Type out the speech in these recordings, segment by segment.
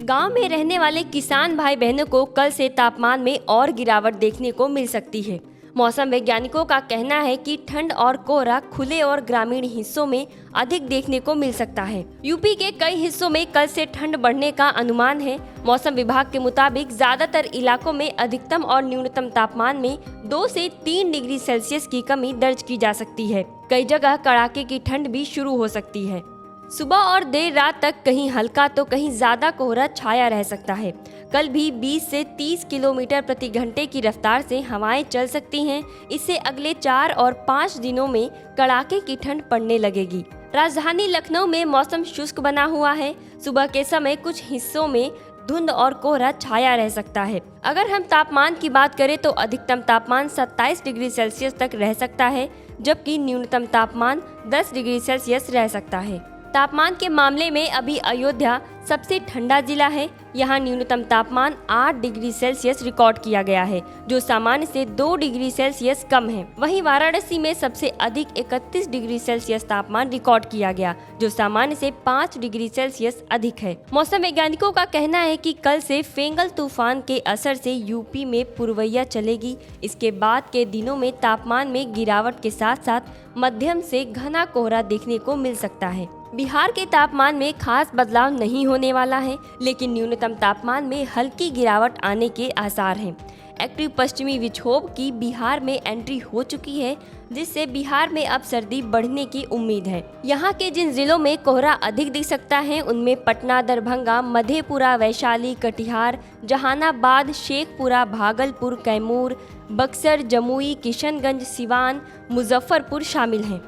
गांव में रहने वाले किसान भाई बहनों को कल से तापमान में और गिरावट देखने को मिल सकती है। मौसम वैज्ञानिकों का कहना है कि ठंड और कोहरा खुले और ग्रामीण हिस्सों में अधिक देखने को मिल सकता है। यूपी के कई हिस्सों में कल से ठंड बढ़ने का अनुमान है। मौसम विभाग के मुताबिक ज्यादातर इलाकों में अधिकतम और न्यूनतम तापमान में 2 से 3 डिग्री सेल्सियस की कमी दर्ज की जा सकती है। कई जगह कड़ाके की ठंड भी शुरू हो सकती है। सुबह और देर रात तक कहीं हल्का तो कहीं ज्यादा कोहरा छाया रह सकता है। कल भी 20 से 30 किलोमीटर प्रति घंटे की रफ्तार से हवाएं चल सकती हैं। इससे अगले 4 और 5 दिनों में कड़ाके की ठंड पड़ने लगेगी। राजधानी लखनऊ में मौसम शुष्क बना हुआ है। सुबह के समय कुछ हिस्सों में धुंध और कोहरा छाया रह सकता है। अगर हम तापमान की बात करें तो अधिकतम तापमान 27 डिग्री सेल्सियस तक रह सकता है, जबकि न्यूनतम तापमान 10 डिग्री सेल्सियस रह सकता है। तापमान के मामले में अभी अयोध्या सबसे ठंडा जिला है। यहाँ न्यूनतम तापमान 8 डिग्री सेल्सियस रिकॉर्ड किया गया है, जो सामान्य से 2 डिग्री सेल्सियस कम है। वहीं वाराणसी में सबसे अधिक 31 डिग्री सेल्सियस तापमान रिकॉर्ड किया गया, जो सामान्य से 5 डिग्री सेल्सियस अधिक है। मौसम वैज्ञानिकों का कहना है कि कल से फेंगल तूफान के असर से यूपी में पुरवैया चलेगी। इसके बाद के दिनों में तापमान में गिरावट के साथ साथ मध्यम से घना कोहरा देखने को मिल सकता है। बिहार के तापमान में खास बदलाव नहीं होने वाला है, लेकिन न्यूनतम तापमान में हल्की गिरावट आने के आसार हैं। एक्टिव पश्चिमी विक्षोभ की बिहार में एंट्री हो चुकी है, जिससे बिहार में अब सर्दी बढ़ने की उम्मीद है। यहाँ के जिन जिलों में कोहरा अधिक दिख सकता है उनमें पटना, दरभंगा, मधेपुरा, वैशाली, कटिहार, जहानाबाद, शेखपुरा, भागलपुर, कैमूर, बक्सर, जमुई, किशनगंज, सिवान, मुजफ्फरपुर शामिल हैं।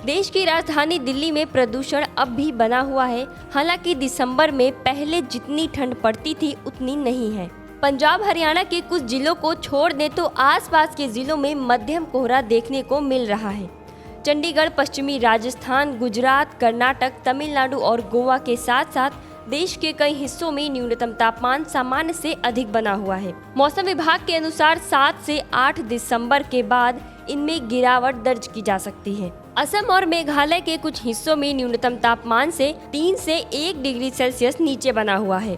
देश की राजधानी दिल्ली में प्रदूषण अब भी बना हुआ है। हालांकि दिसंबर में पहले जितनी ठंड पड़ती थी उतनी नहीं है। पंजाब हरियाणा के कुछ जिलों को छोड़ दें तो आसपास के जिलों में मध्यम कोहरा देखने को मिल रहा है। चंडीगढ़, पश्चिमी राजस्थान, गुजरात, कर्नाटक, तमिलनाडु और गोवा के साथ साथ देश के कई हिस्सों में न्यूनतम तापमान सामान्य से अधिक बना हुआ है। मौसम विभाग के अनुसार 7 से 8 दिसंबर के बाद इनमें गिरावट दर्ज की जा सकती है। असम और मेघालय के कुछ हिस्सों में न्यूनतम तापमान से 3 से 1 डिग्री सेल्सियस नीचे बना हुआ है।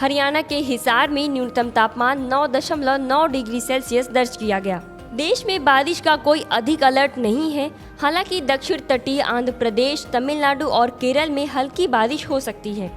हरियाणा के हिसार में न्यूनतम तापमान 9.9 डिग्री सेल्सियस दर्ज किया गया। देश में बारिश का कोई अधिक अलर्ट नहीं है। हालांकि दक्षिण तटीय आंध्र प्रदेश, तमिलनाडु और केरल में हल्की बारिश हो सकती है।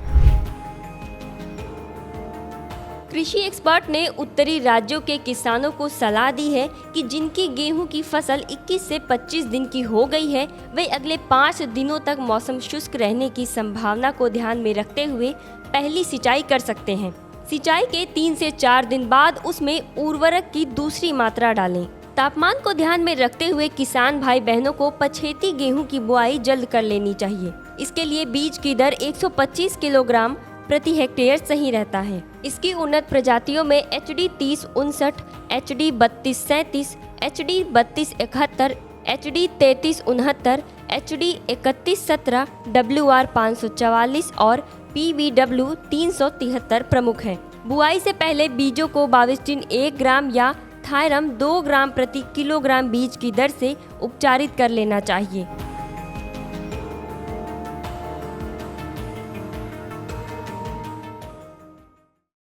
कृषि एक्सपर्ट ने उत्तरी राज्यों के किसानों को सलाह दी है कि जिनकी गेहूं की फसल 21 से 25 दिन की हो गई है, वे अगले 5 दिनों तक मौसम शुष्क रहने की संभावना को ध्यान में रखते हुए पहली सिंचाई कर सकते हैं। सिंचाई के 3 से 4 दिन बाद उसमें उर्वरक की दूसरी मात्रा डालें। तापमान को ध्यान में रखते हुए किसान भाई बहनों को पछेती गेहूं की बुआई जल्द कर लेनी चाहिए। इसके लिए बीज की दर 125 किलोग्राम प्रति हेक्टेयर सही रहता है। इसकी उन्नत प्रजातियों में HD 3059, HD 3237, HD 3271, HD 3369, HD 3117, WR 544 और PBW 373 प्रमुख हैं। बुआई से पहले बीजों को बाविस्टिन 1 ग्राम या थायरम 2 ग्राम प्रति किलोग्राम बीज की दर से उपचारित कर लेना चाहिए।